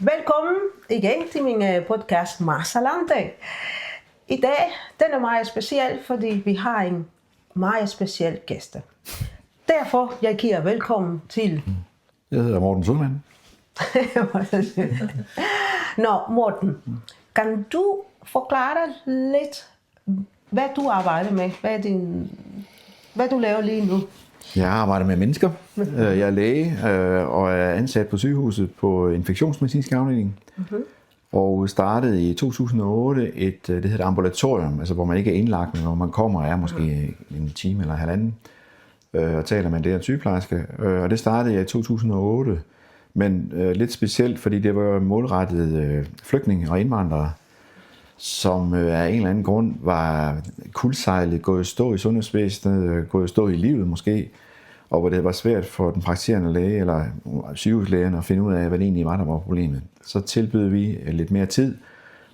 Velkommen igen til min podcast Marsalante. I dag den er meget speciel, fordi vi har en meget speciel gæst. Derfor jeg giver velkommen til... Jeg hedder Morten Sundman. Nå, Morten, kan du forklare lidt, hvad du arbejder med? Hvad du laver lige nu? Jeg arbejder med mennesker. Jeg er læge og er ansat på sygehuset på infektionsmedicinsk afdeling. Mm-hmm. Og startede i 2008 det hedder et ambulatorium, altså hvor man ikke er indlagt, men hvor man kommer og er måske en time eller halvanden og taler med en læge og sygeplejerske. Og det startede jeg i 2008, men lidt specielt, fordi det var målrettet flygtninge og indvandrere, som af en eller anden grund var kuldsejlet, gået stå i sundhedsvæsenet, gået stå i livet måske, og hvor det var svært for den praktiserende læge eller sygehuslægen at finde ud af, hvad det egentlig var, der var problemet. Så tilbød vi lidt mere tid,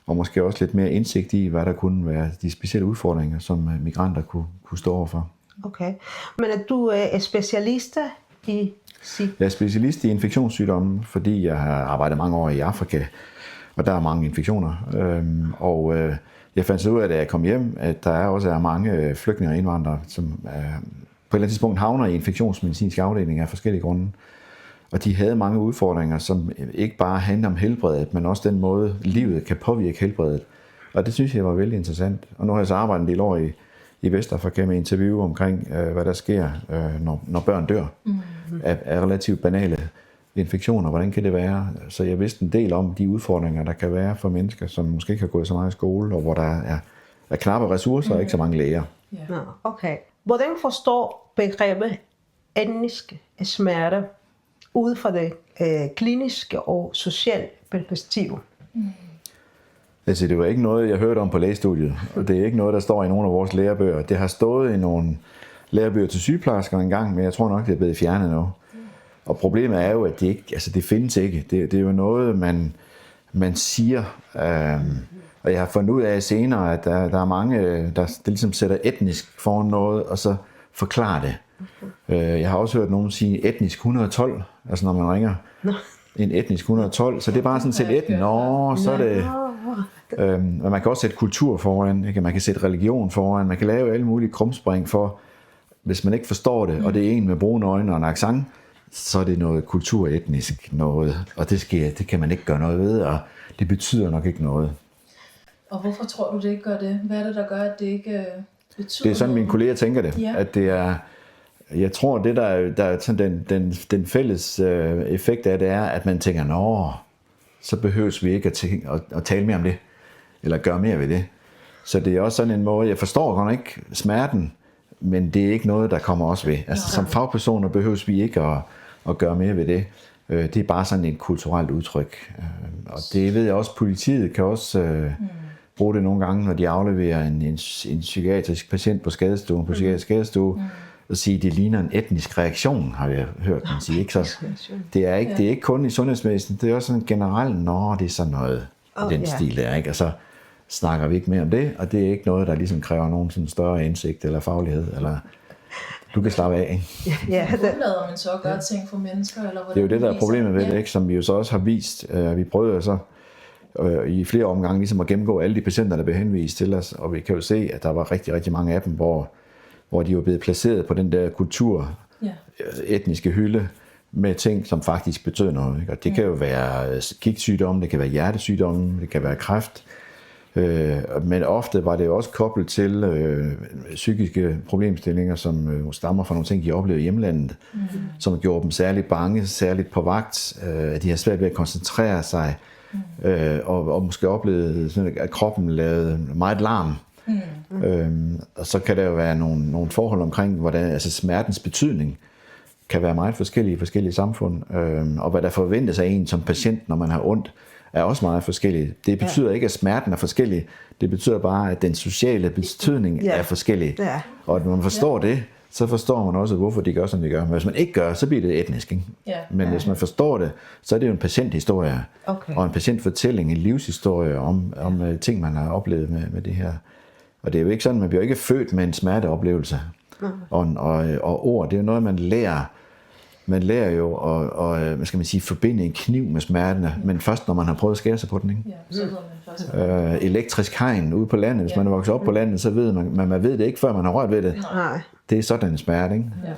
og måske også lidt mere indsigt i, hvad der kunne være de specielle udfordringer, som migranter kunne stå overfor. Okay, men er du specialist i... Jeg er specialist i infektionssygdomme, fordi jeg har arbejdet mange år i Afrika, og der er mange infektioner. Jeg fandt så ud af, da jeg kom hjem, at der også er mange flygtninge og indvandrere, som på et eller andet tidspunkt havner i infektionsmedicinske afdelinger af forskellige grunde. Og de havde mange udfordringer, som ikke bare handler om helbredet, men også den måde, livet kan påvirke helbredet. Og det synes jeg var vældig interessant. Og nu har jeg så arbejdet en del år i Vestafrika med interview omkring, hvad der sker, når børn dør af relativt banale infektioner. Hvordan kan det være? Så jeg vidste en del om de udfordringer, der kan være for mennesker, som måske ikke har gået så meget i skole, og hvor der er knappe ressourcer og ikke så mange læger. Ja. Okay. Hvordan forstår begrebet etnisk smerte ud fra det kliniske og sociale perspektiv? Altså, det var ikke noget, jeg hørte om på lægestudiet, og det er ikke noget, der står i nogle af vores lærebøger. Det har stået i nogle lærebøger til sygeplejersker engang, men jeg tror nok, det er blevet fjernet nu. Og problemet er jo, at det findes ikke. Det er jo noget, man siger. Og jeg har fundet ud af senere, at der er mange, der ligesom sætter etnisk foran noget, og så forklarer det. Jeg har også hørt nogen sige etnisk 112, altså når man ringer en etnisk 112, så det er bare sådan set etnisk. Nå, så er det... Og man kan også sætte kultur foran, ikke? Man kan sætte religion foran, man kan lave alle mulige krumspring for, hvis man ikke forstår det, og det er en med brune øjne og en accent, så er det noget kulturetnisk noget, og det kan man ikke gøre noget ved, og det betyder nok ikke noget. Og hvorfor tror du, det ikke gør det? Hvad er det, der gør, at det ikke betyder Det er sådan, noget? mine kolleger tænker det, Ja. at det er, jeg tror, det der er sådan den fælles effekt af det er, at man tænker, nå, så behøves vi ikke at tale mere om det, eller gøre mere ved det. Så det er også sådan en måde, jeg forstår godt ikke smerten, men det er ikke noget, der kommer os ved. Altså som fagpersoner behøves vi ikke at gøre mere ved det. Det er bare sådan et kulturelt udtryk. Og det ved jeg også, politiet kan også bruge det nogle gange, når de afleverer en psykiatrisk patient på skadestuen, på psykiatrisk skadestue, og sige, at det ligner en etnisk reaktion, har jeg hørt dem sige. Ikke? Så det er ikke kun i sundhedsvæsenet, det er også sådan generelt, det er sådan noget den stil der, ikke? Og så snakker vi ikke mere om det, og det er ikke noget, der ligesom kræver nogen sådan større indsigt eller faglighed, eller du kan slappe af, ikke? Hvordan lader man så gøre ting for mennesker? Eller Det er jo det, der er problemet ved det, ikke? Som vi jo så også har vist. Vi prøvede så i flere omgange ligesom at gennemgå alle de patienter, der blev henvist til os, og vi kan jo se, at der var rigtig, rigtig mange af dem, hvor de var blevet placeret på den der etniske hylde, med ting, som faktisk betød noget. Ikke? Og det kan jo være gigtsygdomme, det kan være hjertesygdomme, det kan være kræft, men ofte var det også koblet til psykiske problemstillinger, som stammer fra nogle ting, de oplevede i hjemlandet, som gjorde dem særligt bange, særligt på vagt, at de har svært ved at koncentrere sig, og måske oplevede, sådan, at kroppen lavede meget larm. Og så kan der jo være nogle forhold omkring, hvordan altså smertens betydning kan være meget forskellige i forskellige samfund, og hvad der forventes af en som patient, når man har ondt, er også meget forskelligt. Det betyder ikke, at smerten er forskellig. Det betyder bare, at den sociale betydning er forskellig. Ja. Og når man forstår det, så forstår man også, hvorfor de gør, som de gør. Men hvis man ikke gør, så bliver det etnisk. Ikke? Ja. Men hvis man forstår det, så er det jo en patienthistorie. Okay. Og en patientfortælling, en livshistorie om ting, man har oplevet med det her. Og det er jo ikke sådan, man bliver ikke født med en smerteoplevelse. Og ord, det er jo noget, man lærer Man lærer jo at hvad skal man sige, forbinde en kniv med smerterne, men først når man har prøvet at skære sig på den, ikke? Ja, så ved man først. Elektrisk hegn ude på landet, hvis man er vokset op på landet, så ved man ved det ikke, før man har rørt ved det. Nej. Det er sådan en smerte, ikke? Ja.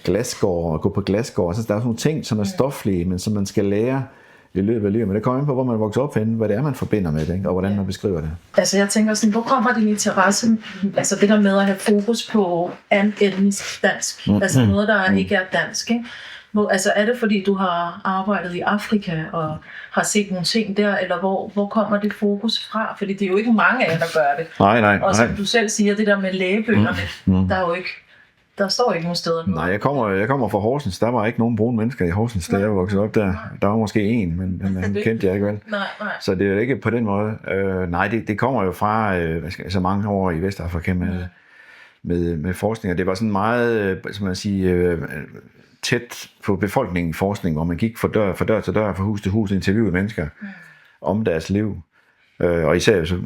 Glasgård og gå på glasgård, så der er sådan nogle ting, som er stoflige, men som man skal lære i løbet af livet. Men det kommer ind på, hvor man vokser op henne, hvad det er, man forbinder med det, ikke? Og hvordan man beskriver det. Altså jeg tænker sådan, hvor kommer din interesse, altså det der med at have fokus på etnisk dansk, altså noget, der ikke er dansk, ikke? Altså er det fordi, du har arbejdet i Afrika og har set nogle ting der, eller hvor kommer det fokus fra? Fordi det er jo ikke mange af jer, der gør det. Nej. Og som du selv siger, det der med lægebøgerne, der er jo ikke, der står ikke nogen steder. Nej, jeg kommer fra Horsens. Der var ikke nogen brune mennesker i Horsens, da jeg voksede op der. Der var måske en, men han kendte jeg ikke vel. Nej. Så det er jo ikke på den måde. Nej, det kommer jo fra så mange år i Vestafrika med forskning. Og det var sådan meget, som man siger, tæt på befolkningen forskning, hvor man gik fra dør til dør, fra hus til hus, interviewede mennesker om deres liv. Og især så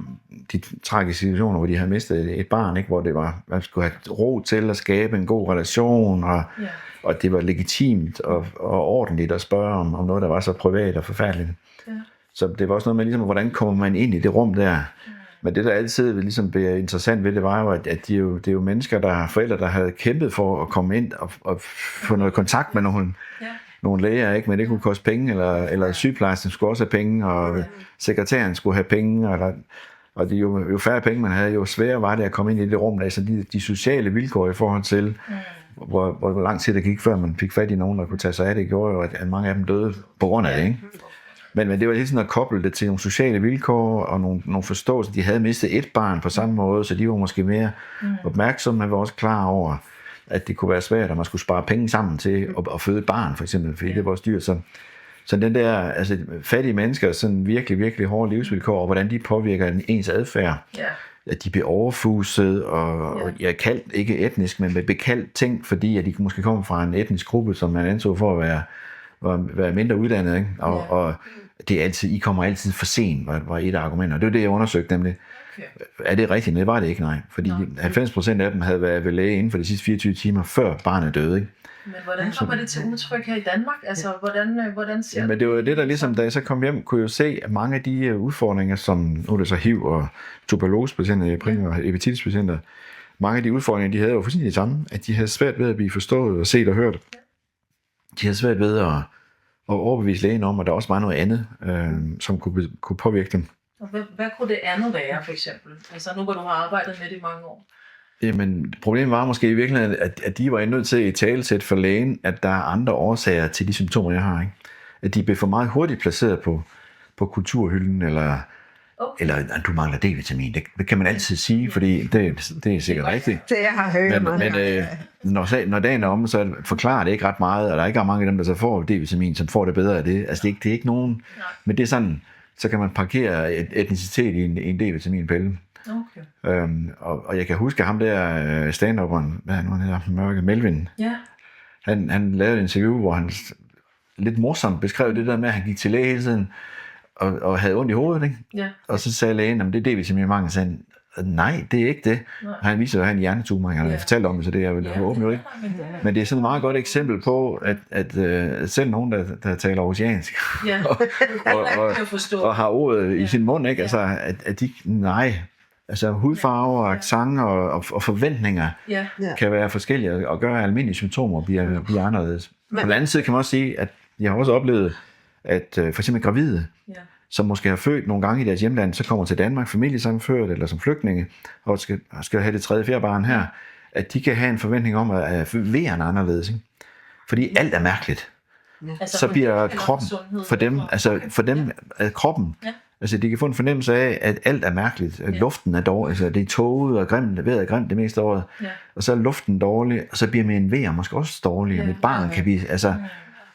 de tragiske situationer, hvor de havde mistet et barn, ikke? Hvor det var, man skulle have ro til at skabe en god relation, og det var legitimt og ordentligt at spørge om noget, der var så privat og forfærdeligt. Ja. Så det var også noget med, ligesom, hvordan kommer man ind i det rum der. Men det, der altid ligesom blev interessant ved det, var jo, at det er jo mennesker, der har forældre, der havde kæmpet for at komme ind og få noget kontakt med nogle læger, ikke? Men det kunne koste penge, eller sygeplejersken skulle også have penge, og sekretæren skulle have penge, og det jo færre penge man havde, jo sværere var det at komme ind i det rum, altså de sociale vilkår i forhold til, hvor lang tid det gik, før man fik fat i nogen, der kunne tage sig af det, gjorde jo, at mange af dem døde på grund af det, ikke? Men det var hele tiden at koble det til nogle sociale vilkår og nogle forståelser. De havde mistet et barn på samme måde, så de var måske mere opmærksomme, og var også klar over, at det kunne være svært, at man skulle spare penge sammen til at føde et barn, for eksempel, fordi det var også dyrt. Så den der, altså fattige mennesker, sådan virkelig, virkelig hårde livsvilkår, og hvordan de påvirker ens adfærd, at de bliver overfuset og kaldt, ikke etnisk, men med bekaldt ting, fordi at de måske kommer fra en etnisk gruppe, som man anså for at være mindre uddannet, ikke? Og det er altid, I kommer altid for sent, var et af argumenterne. Det var det, jeg undersøgte nemlig. Er det rigtigt? Det var det ikke, nej. Fordi 90% af dem havde været ved læge inden for de sidste 24 timer, før barnet døde, ikke? Men hvordan kommer det til udtryk her i Danmark? Altså, hvordan ser men det var det, der ligesom, da jeg så kom hjem, kunne jeg jo se, at mange af de udfordringer, som nu er det så HIV og tuberkulosepatienter, primært hepatitispatienter, mange af de udfordringer, de havde jo fuldstændig det samme, at de havde svært ved at blive forstået og set og hørt. De havde svært ved at overbevise lægen om, at der også var noget andet, som kunne påvirke dem. Og hvad kunne det andet være, for eksempel? Altså nu, hvor du har arbejdet med det i mange år. Jamen, problemet var måske i virkeligheden, at de var nødt til at italesætte for lægen, at der er andre årsager til de symptomer, jeg har, ikke? At de blev for meget hurtigt placeret på kulturhylden, eller du mangler D-vitamin. Det kan man altid sige, fordi det er sikkert rigtigt. Det jeg har hørt men når dagen er om, så forklarer det ikke ret meget, og der er ikke ret mange af dem, der så får D-vitamin, som får det bedre af det. Altså det er ikke nogen, men det er sådan, så kan man parkere etnicitet i en D-vitaminpille. Okay. Og jeg kan huske ham der stand-upperen, hvad nu han hedder, Mørke Melvin. Ja. Han lavede et interview, hvor han lidt morsomt beskrev det der med, at han gik til læge hele tiden og havde ondt i hovedet, ikke? Ja. Og så sagde lægen, at det er D-vitamin mangel. Så han, nej, det er ikke det. Nej. Han viser, at han har en hjernetumor, han har fortalt om det, så det er jo åbent jo ikke. Men det er sådan et meget godt eksempel på, at selv nogen, der taler oceansk, og har ordet i sin mund, ikke? Altså, at de, altså hudfarver, accent og forventninger kan være forskellige, og gøre, at almindelige symptomer bliver anderledes. På den anden side kan man også sige, at jeg har også oplevet, at for eksempel gravide, som måske har født nogle gange i deres hjemland, så kommer til Danmark, familiesammenført eller som flygtninge, og skal have det 3. og 4. barn her, at de kan have en forventning om, at væren er anderledes. Ikke? Fordi alt er mærkeligt. Så bliver kroppen for dem er kroppen. Altså de kan få en fornemmelse af, at alt er mærkeligt. At luften er dårlig, altså det er tåget og grimt, vejret er grimt det meste af året. Og så er luften dårlig, og så bliver med en vejr måske også dårlig, og mit barn kan blive, altså.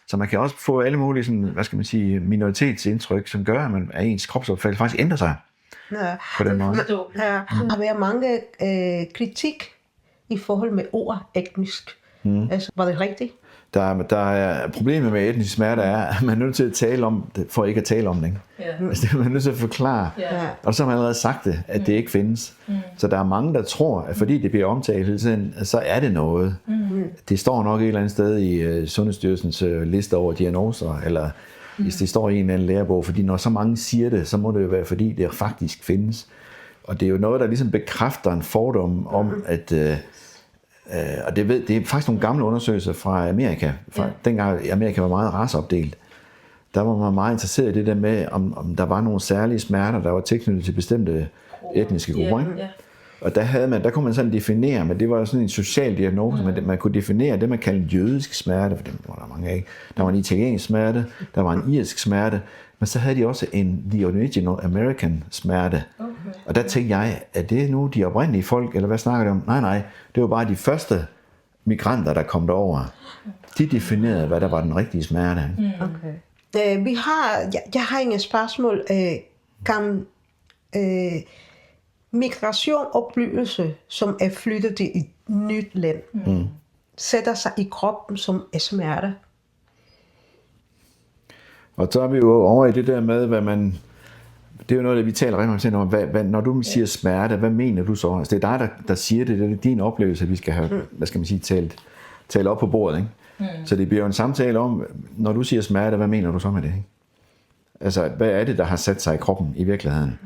Så man kan også få alle mulige sådan, hvad skal man sige, minoritetsindtryk, som gør, at ens kropsopfattelse faktisk ændrer sig på den måde. Der har været mange kritik i forhold med ord etnisk. Altså, var det rigtigt? der er problemet med etnisk smerte er, at man er nødt til at tale om det, for ikke at tale om det. Ikke? Ja. Altså, man er nødt til at forklare. Ja. Og så har man allerede sagt det, at det ikke findes. Så der er mange, der tror, at fordi det bliver omtalt hele tiden, så er det noget. Det står nok et eller andet sted i Sundhedsstyrelsens liste over diagnoser, eller hvis det står i en eller anden lærebog, fordi når så mange siger det, så må det jo være, fordi det faktisk findes. Og det er jo noget, der ligesom bekræfter en fordom om, at... og det er faktisk nogle gamle undersøgelser fra Amerika. Dengang Amerika var meget raceopdelt. Der var man meget interesseret i det der med, om der var nogle særlige smerter, der var tilknyttet til bestemte etniske grupper. Ikke? Ja. Og der kunne man sådan definere, men det var jo sådan en social diagnose, men man kunne definere det, man kaldte jødisk smerte, for dem var der mange af. Der var en italiensk smerte, der var en irsk smerte, men så havde de også en The Original American smerte. Okay. Og der tænkte jeg, er det nu de oprindelige folk, eller hvad snakker de om? Nej, det var bare de første migranter, der kom derover. De definerede, hvad der var den rigtige smerte. Okay. Jeg har en spørgsmål. Kan migration oplevelse, som er flyttet til et nyt land, sætter sig i kroppen som smerte? Og så er vi jo over i det der med, hvad man... Det er jo noget, vi taler rigtig meget om. Når du siger smerte, hvad mener du så? Altså, det er dig, der siger det. Det er din oplevelse, at vi skal have, hvad skal man sige, tale op på bordet. Ikke? Så det bliver jo en samtale om, når du siger smerte, hvad mener du så med det? Ikke? Altså, hvad er det, der har sat sig i kroppen i virkeligheden?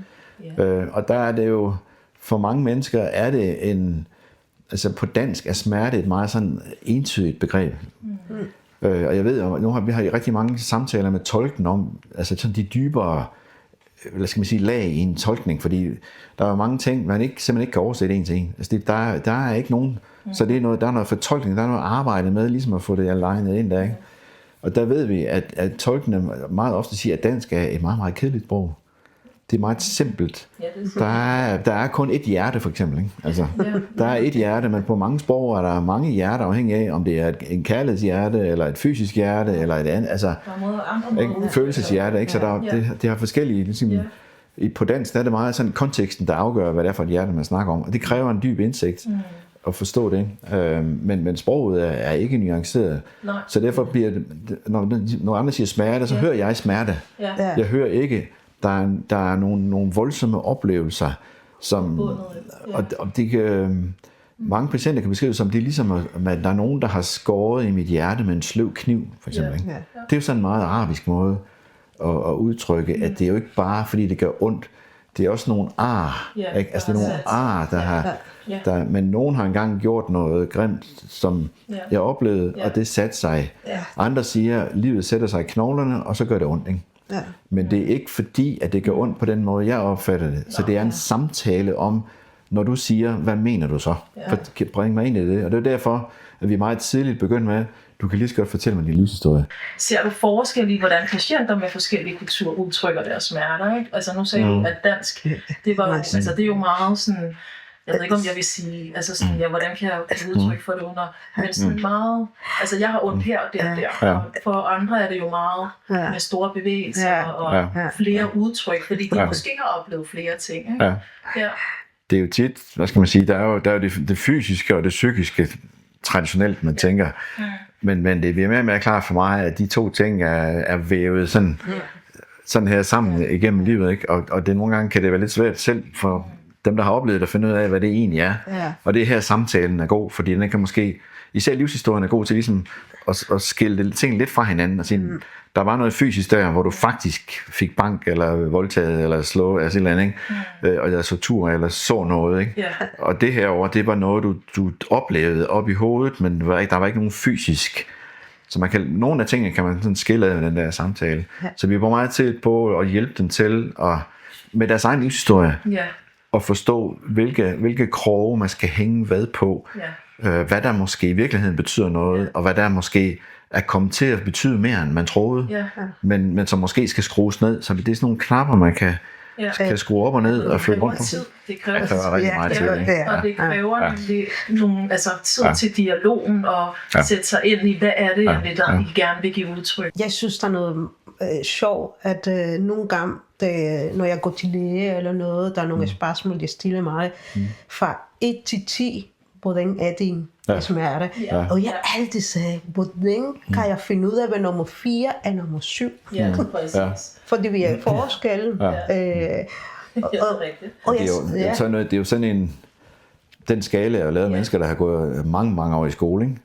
Og der er det jo, for mange mennesker er det altså på dansk er smerte et meget sådan entydigt begreb. Og jeg ved, at nu har vi rigtig mange samtaler med tolken om, altså sådan de dybere, hvad skal man sige, lag i en tolkning, fordi der er mange ting, man simpelthen ikke kan oversætte en til en. Altså der er ikke nogen, så det er noget, der er noget fortolkning, der er noget arbejde med, ligesom at få det alignet ind der, ikke? Og der ved vi, at tolkene meget ofte siger, at dansk er et meget, meget kedeligt sprog. Det er meget simpelt. Der er kun et hjerte, for eksempel. Ikke? Altså, der er et hjerte, men på mange sprog er der mange hjerter, afhængig af, om det er en kærlighedshjerte, eller et fysisk hjerte, eller et andet. Altså, en følelseshjerte. Ikke? Så det har forskellige... Ligesom, på dansk er det meget sådan konteksten, der afgør, hvad det er for et hjerte, man snakker om. Og det kræver en dyb indsigt at forstå det. Men sproget er ikke nuanceret. Nej. Så derfor bliver det... Når andre siger smerte, så hører jeg smerte. Jeg hører ikke... Der er nogle voldsomme oplevelser, som, og det kan, mange patienter kan beskrive som, det er ligesom, at der er nogen, der har skåret i mit hjerte med en sløv kniv, for eksempel. Ikke? Det er jo sådan en meget arabisk måde at udtrykke, at det er jo ikke bare, fordi det gør ondt, det er også nogle ar, ikke? Altså det er nogle ar, der men nogen har engang gjort noget grimt, som jeg oplevede, og det satte sig. Andre siger, at livet sætter sig i knoglerne, og så gør det ondt, ikke? Ja. Men det er ikke fordi, at det gør ondt på den måde, jeg opfatter det. Så det er en samtale om, når du siger, hvad mener du så? Bring mig ind i det. Og det er derfor, at vi meget tidligt begyndte med, du kan lige så godt fortælle mig din livshistorie. Ser du forskel i, hvordan patienter med forskellige kulturer udtrykker deres smerter? Ikke? Altså nu sagde du, at dansk, det var, altså, det er jo meget sådan... Jeg ved ikke, om jeg vil sige, altså sådan, hvordan kan jeg udtrykke for det under, men sådan meget, altså jeg har ondt her og der. Og for andre er det jo meget med store bevægelser og flere udtryk, fordi de måske har oplevet flere ting. Ikke? Det er jo tit, hvad skal man sige, der er jo det fysiske og det psykiske traditionelt, man tænker, men det bliver mere og mere klart for mig, at de to ting er vævet sådan her sammen igennem livet, ikke? Og det nogle gange kan det være lidt svært selv for dem, der har oplevet at finde ud af, hvad det egentlig er. Og det her samtalen er god, fordi den kan måske, især livshistorien er god til ligesom at skille ting lidt fra hinanden og sige, der var noget fysisk der, hvor du faktisk fik bank, eller voldtaget, eller slå, altså et eller andet, ikke? Eller så tur, eller så noget, ikke? Og det herovre, det var noget, du oplevede op i hovedet, men der var ikke nogen fysisk. Så man kan, nogle af tingene kan man sådan skille af den der samtale. Så vi var meget til på at hjælpe dem til at, med deres egen livshistorie, og forstå, hvilke kroge man skal hænge hvad på, hvad der måske i virkeligheden betyder noget, og hvad der måske er kommet til at betyde mere, end man troede, men som måske skal skrues ned. Så det er sådan nogle knapper, man kan skrue op og ned og flytte rundt på. Det kræver rigtig meget tid. Og det kræver nogle, tid til dialogen og sætte sig ind i, hvad er det, der I gerne vil give udtryk. Jeg synes, der er noget sjovt, at nogle gange, når jeg går til læge eller noget, der er nogle spørgsmål, jeg stiller mig fra 1 til 10. hvordan er din smerte? Ja. Og jeg altid sagde, hvordan kan jeg finde ud af, hvad nummer 4 er nummer 7? Ja, præcis. Ja. Fordi vi er i forskellen. Ja. Det er rigtigt. Og det er jo sådan en, den skala er lavet mennesker, der har gået mange år i skole, ikke?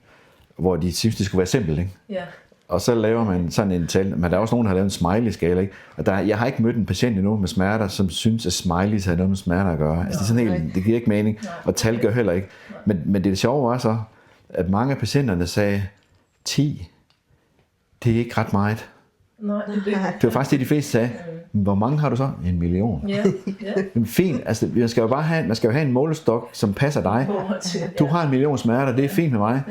Hvor de synes, det skulle være simpelt, ikke? Ja. Og så laver man sådan en tal, men der er også nogen, der har lavet en smiley-skala, ikke? Og jeg har ikke mødt en patient endnu med smerter, som synes, at smileys har noget med smerter at gøre. Altså det er sådan helt, det giver ikke mening, og tal gør heller ikke. Men det sjove var så, at mange af patienterne sagde, 10, det er ikke ret meget. Nej, det var faktisk det, de fleste sagde. Hvor mange har du så? 1 million. Ja. Men fint, altså man skal jo have en målestok, som passer dig. Du har 1 million smerter, det er fint med mig.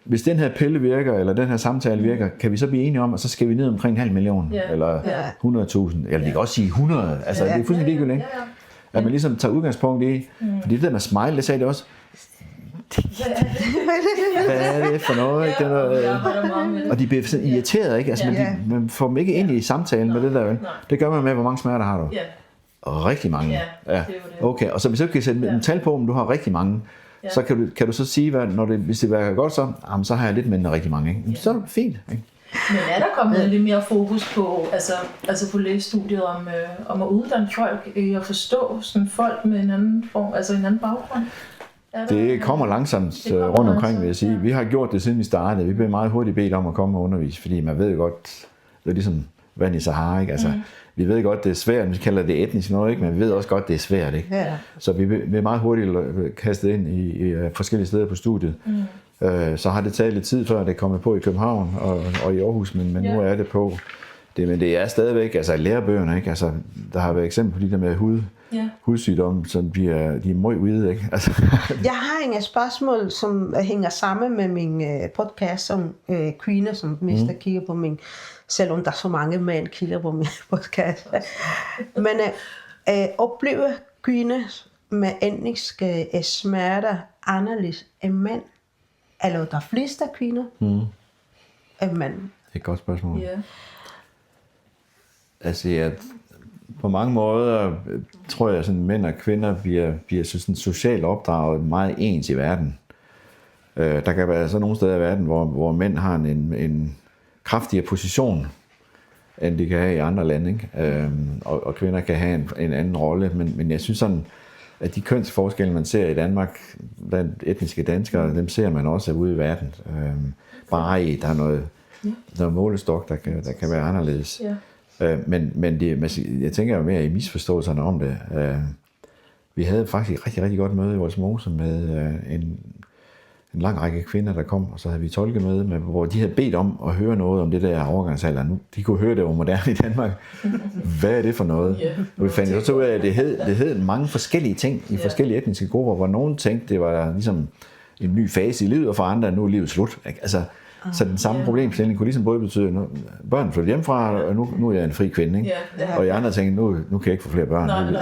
Hvis den her pille virker, eller den her samtale virker, kan vi så blive enige om, at så skal vi ned omkring 500.000, eller 100.000, eller vi kan også sige 100, altså det er fuldstændig ligegyldigt, ikke? At man ligesom tager udgangspunkt i, fordi det der med smile, det sagde det også, hvad er det for noget? Det er noget og de bliver sådan irriteret, ikke? Altså, man får dem ikke ind i samtalen med det der, vel? Det gør man med, hvor mange smerter har du? Og rigtig mange. Ja. Okay, og så hvis du kan sætte en tal på, om du har rigtig mange, så kan du så sige, hvis det virker godt, så har jeg lidt mindre rigtig mange, ikke? Så er det fint, ikke? Men er der kommet lidt mere fokus på, altså på lægestudiet om at uddanne folk i at forstå sådan folk med en anden form, altså en anden baggrund? Det kommer langsomt rundt omkring, vil jeg sige. Vi har gjort det, siden vi startede. Vi blev meget hurtigt bedt om at komme og undervise, fordi man ved godt, det er ligesom vand i Sahara, ikke? Altså, vi ved godt, det er svært, vi kalder det etnisk noget, ikke? Men vi ved også godt, det er svært, ikke? Ja. Så vi er meget hurtigt kastet ind i forskellige steder på studiet. Så har det taget lidt tid, før det er kommet på i København og i Aarhus, men nu er det på. Men det er stadigvæk, altså lærebøgerne, ikke? Altså, der har været eksempel på de der med hudsygdomme, som de er meget ude, ikke? Altså. Jeg har en spørgsmål, som hænger sammen med min podcast om kvinder, som mest kigger på min, selvom der er så mange mænd kigger på min podcast. Men oplever kvinder med etniske smerter anderledes end mænd? Eller der er flest af kvinder end mænd? Det er et godt spørgsmål. Yeah. Altså, på mange måder tror jeg, at mænd og kvinder bliver sådan socialt opdraget meget ens i verden. Der kan være så nogle steder i verden, hvor mænd har en kraftigere position, end de kan have i andre lande, ikke? Og kvinder kan have en anden rolle. Men jeg synes sådan, at de kønsforskelle, man ser i Danmark, blandt etniske danskere, dem ser man også ude i verden. Bare der er noget målestok, der kan være anderledes. Men jeg tænker jo mere i misforståelserne om det. Vi havde faktisk et rigtig, rigtig godt møde i Vollsmose med en lang række kvinder, der kom, og så havde vi tolkemøde med, hvor de havde bedt om at høre noget om det der overgangsalder. Nu, de kunne høre det var moderne i Danmark. Hvad er det for noget? Og vi fandt så ud af, at det hed mange forskellige ting i forskellige etniske grupper, hvor nogen tænkte, det var ligesom en ny fase i livet, og for andre nu er livet slut. Ikke? Altså, så den samme problemstilling kunne ligesom både betyde, at børn flytter hjemmefra, og nu er jeg en fri kvinde. Ikke? Og i andre tænkte, nu kan jeg ikke få flere børn.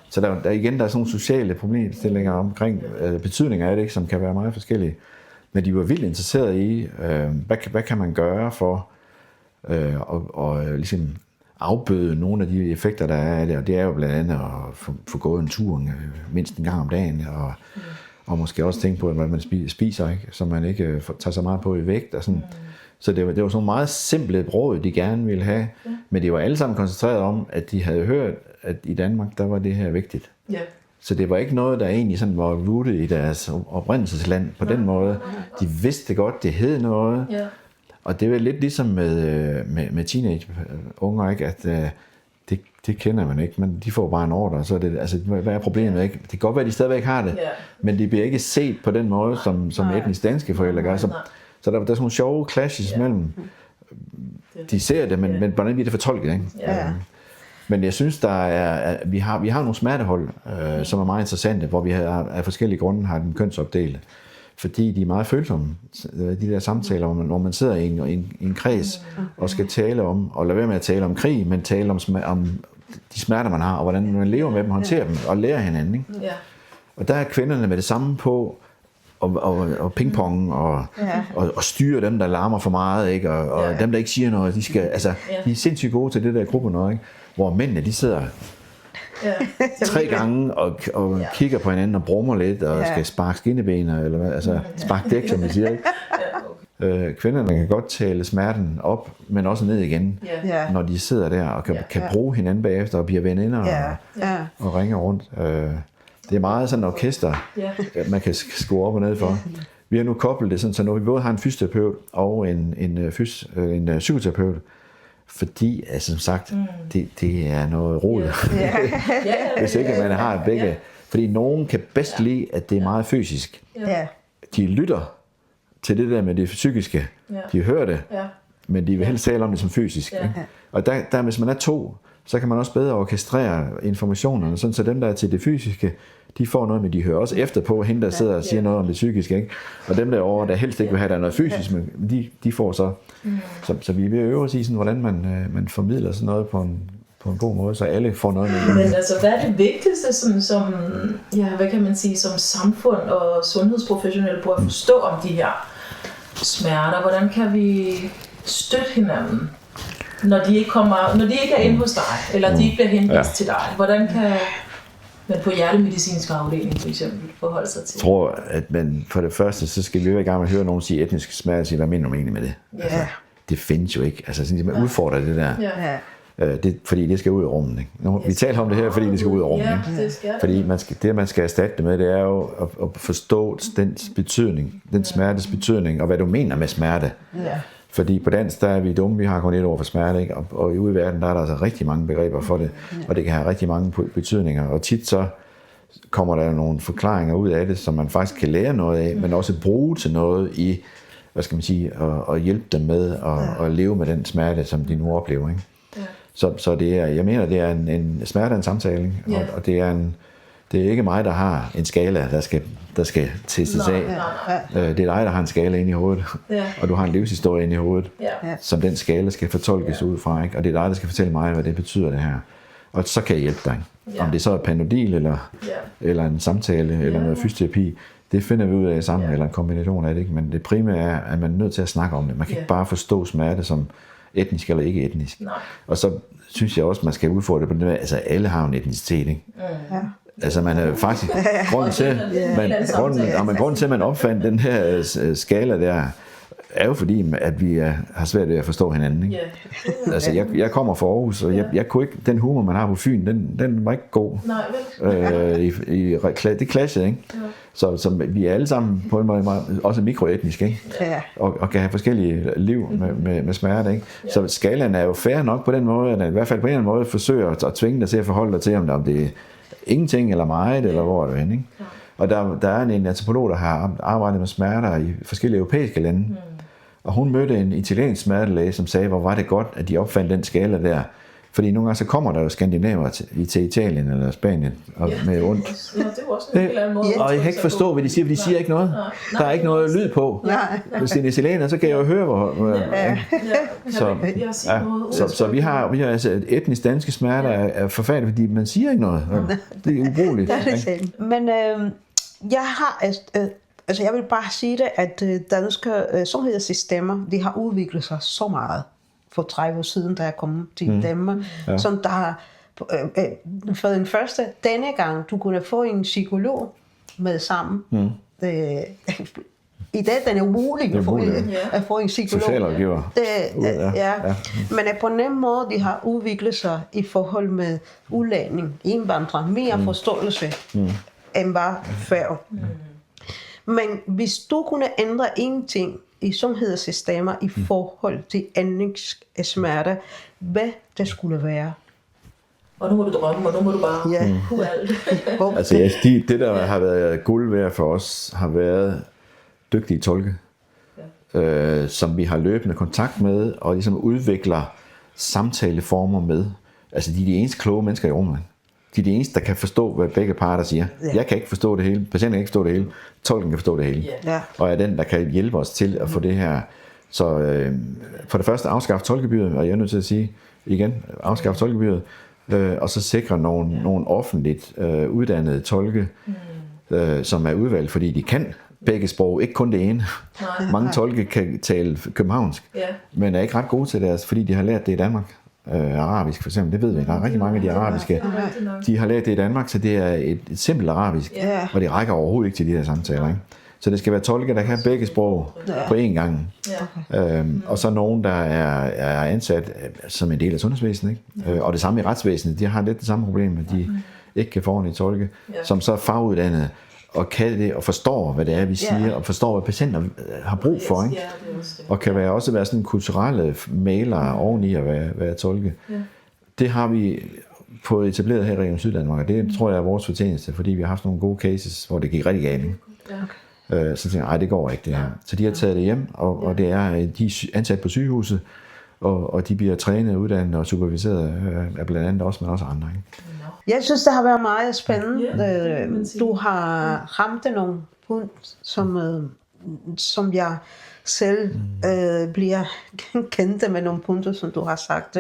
Så der er sådan nogle sociale problemstillinger omkring betydninger af det, ikke, som kan være meget forskellige. Men de var vildt interesserede i, hvad kan man gøre for at ligesom afbøde nogle af de effekter, der er af det. Og det er jo blandt andet at få gået en tur mindst en gang om dagen, og måske også tænke på, hvad man spiser, ikke? Så man ikke tager så meget på i vægt. Og sådan. Så det var sådan nogle meget simple råd, de gerne ville have, men de var alle sammen koncentreret om, at de havde hørt, at i Danmark, der var det her vigtigt. Yeah. Så det var ikke noget, der egentlig sådan var rooted i deres oprindelsesland på den måde. De vidste godt, det hed noget, og det var lidt ligesom med teenage-unger, ikke? At det kender man ikke, men de får bare en ordre, så er det, altså, hvad er problemet, ikke? Det kan godt være, at de stadigvæk har det, men de bliver ikke set på den måde, som etnisk danske forældre gør. Så der er sådan nogle sjove clashes mellem, de ser det, men hvordan bliver det fortolket, ikke? Men jeg synes, vi har nogle smertehold, som er meget interessante, hvor vi af forskellige grunde har dem kønsopdelt, fordi de er meget følsomme, de der samtaler, hvor man sidder i en kreds og skal tale om, og lade være med at tale om krig, men tale om de smerter, man har, og hvordan man lever med dem, håndterer dem og lærer hinanden. Ikke? Ja. Og der er kvinderne med det samme på, og pingpong, og styre dem, der larmer for meget, ikke? Og dem, der ikke siger noget, de er sindssygt gode til det der gruppe noget, ikke? Hvor mændene, de sidder 3 gange og kigger på hinanden og brummer lidt og skal sparke skinnebener, eller hvad, altså sparke dæk, som vi siger. Ikke? Kvinderne kan godt tale smerten op, men også ned igen, når de sidder der og kan bruge hinanden bagefter og bliver veninder og ringer rundt. Det er meget sådan et orkester, man kan skrue op og ned for. Vi har nu koblet det sådan, så nu vi både har en fysioterapeut og en psykoterapeut, fordi, altså, som sagt, det er noget rod. Hvis ikke man har begge. Fordi nogen kan bedst lide, at det er meget fysisk. De lytter til det der med det psykiske. De hører det, men de vil helst tale om det som fysisk. Og der, hvis man er 2, så kan man også bedre orkestrere informationerne, sådan så dem, der er til det fysiske, de får noget, men de hører også efter på hende, der sidder og siger noget om det psykiske. Ikke? Og dem derovre, der helst ikke vil have, der noget fysisk, men de får så. Så vi er ved at øve os i, sådan, hvordan man formidler sådan noget på en god måde, så alle får noget med. Men altså, hvad er det vigtigste, som hvad kan man sige, som samfund og sundhedsprofessionelle på at forstå om de her smerter? Hvordan kan vi støtte hinanden, når de ikke er inde hos dig, eller de ikke bliver henvist til dig? Hvordan kan man på hjertemedicinsk afdeling for eksempel forholde sig til? Jeg tror, at man for det første, så skal vi jo i gang med at høre nogen sige etnisk smerte, og sige, hvad mener du egentlig med det? Altså, det findes jo ikke. Altså, sådan, man udfordrer det der. Fordi det skal ud i rummet. Vi taler om det her, fordi det skal ud i rummet. Fordi man skal erstatte det med, det er jo at forstå dens betydning, den smertes betydning, og hvad du mener med smerte. Fordi på dansk, der er vi dumme, vi har kun et ord for smerte, ikke? Og ude i verden, der er der altså rigtig mange begreber for det, og det kan have rigtig mange betydninger, og tit så kommer der nogle forklaringer ud af det, som man faktisk kan lære noget af, men også bruge til noget i, hvad skal man sige, at hjælpe dem med at leve med den smerte, som de nu oplever, ikke? Så det er, jeg mener, det er en smerte af en samtale, ikke? Og det er ikke mig, der har en skala, der skal testes af. Det er dig, der har en skala inde i hovedet, og du har en livshistorie inde i hovedet, som den skala skal fortolkes ud fra, ikke? Og det er dig, der skal fortælle mig, hvad det betyder det her. Og så kan jeg hjælpe dig. Om det så er Panodil, eller en samtale, eller noget fysioterapi, det finder vi ud af sammen, eller en kombination af det, ikke? Men det primære er, at man er nødt til at snakke om det. Man kan ikke bare forstå smerte som etnisk eller ikke etnisk. Og så synes jeg også, man skal udfordre det på det, altså alle har en etnicitet, ikke? Altså man er faktisk grunden til at man opfandt den her skala der, er jo fordi, at vi har svært ved at forstå hinanden, ikke? Altså jeg kommer fra Aarhus, og jeg kunne ikke, den humor man har på Fyn, den var ikke god. Det clashede, ikke? Så vi er alle sammen på en måde også mikroetniske, ikke? Og kan have forskellige liv med smerte, ikke? Så skalaen er jo fair nok på den måde, at i hvert fald på en eller anden måde forsøger at tvinge dig til at forholde dig til, om det er ingenting eller meget, eller hvor er du hen, ikke? Og der er en antropolog, der har arbejdet med smerter i forskellige europæiske lande, og hun mødte en italiensk smertelæge, som sagde, hvor var det godt, at de opfandt den skala der. Fordi nogle gange så kommer der jo skandinaver til Italien eller Spanien og med ondt. Ja, det er også en helt anden måde. Og jeg kan ikke forstå, hvad de siger, for de siger ikke noget. Der er ikke noget lyd på. Hvis det er italiener, så kan jeg jo høre, hvor... Så vi har altså etnisk danske smerter er forfærdeligt, fordi man siger ikke noget. Det er ubrugeligt. Men jeg har... Altså jeg vil bare sige det, at danske sundhedssystemer, de har udviklet sig så meget for 30 år siden, da jeg kom til Danmark. Som der har, for den første, denne gang, du kunne få en psykolog med sammen. I dag den er umulig at få en psykolog. Socialrådgiver. Men på en måde, de har udviklet sig i forhold med udlænding, indvandrere, mere forståelse end var før. Men hvis du kunne ændre en ting i sundhedssystemer i forhold til etnisk smerte, hvad det skulle være? Og nu må du drømme, og nu må du bare kunne alt. Altså det der har været guld værd for os, har været dygtige tolke, som vi har løbende kontakt med, og ligesom udvikler samtaleformer med. Altså de er de eneste kloge mennesker i rummet. De er de eneste, der kan forstå, hvad begge parter siger. Jeg kan ikke forstå det hele, patienten kan ikke forstå det hele, tolken kan forstå det hele. Og er den, der kan hjælpe os til at få det her. Så for det første afskaffe tolkegebyret, og jeg er nødt til at sige igen, afskaffe tolkegebyret, og så sikre nogle offentligt uddannede tolke, som er udvalgt, fordi de kan begge sprog, ikke kun det ene. Mange tolke kan tale københavnsk, men er ikke ret gode til deres, fordi de har lært det i Danmark. arabisk for eksempel. Det ved vi. Der er rigtig mange af de arabiske. De har lært det i Danmark, så det er et simpelt arabisk. Og det rækker overhovedet ikke til de her samtaler. Ikke? Så det skal være tolke, der kan begge sprog på én gang. Og så nogen, der er ansat som en del af sundhedsvæsenet. Ikke? Og det samme i retsvæsenet. De har lidt det samme problem, at de ikke kan få ordentligt tolke, som så er faguddannet og kan det og forstår, hvad det er, vi siger, og forstår, hvad patienter har brug for. Ikke? Og kan også være sådan kulturelle maler oveni at være tolke. Det har vi fået etableret her i Region Syddanmark, og det tror jeg er vores fortjeneste, fordi vi har haft nogle gode cases, hvor det gik rigtig galt. Så tænkte jeg, det går ikke det her. Så de har taget det hjem, og det er, de er ansat på sygehuset, og de bliver trænet, uddannet og superviseret af blandt andet også, men også andre. Ikke? Jeg synes, det har været meget spændende. Du har ramt nogle punkt, som jeg selv bliver kendt med nogle punkter, som du har sagt.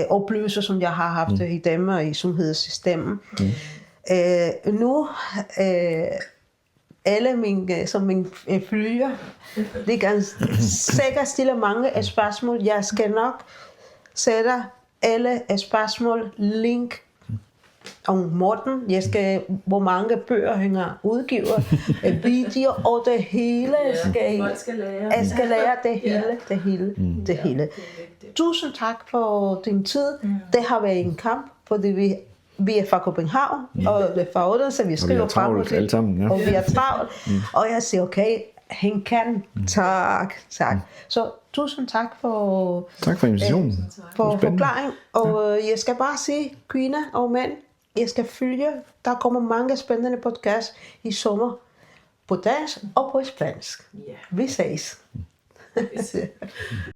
Oplevelser, som jeg har haft i dem og i sundhedssystemet. Nu alle mine følger, det kan sikkert stille mange spørgsmål. Jeg skal nok sætte alle spørgsmål link om Morten. Jeg skal, hvor mange bøger han har udgivet, videoer og det hele. Jeg skal lære det hele. Tusind tak for din tid. Det har været en kamp, fordi vi er fra København, og det er fra Odense, vi skriver frem og tilbage, og vi er travlt. Og jeg siger, okay, han kan. Tak. Så tusind tak for invitationen. For forklaring. Og jeg skal bare sige, kvinder og mænd, jeg skal følge. Der kommer mange spændende podcasts i sommer på dansk og på spansk. Vi ses.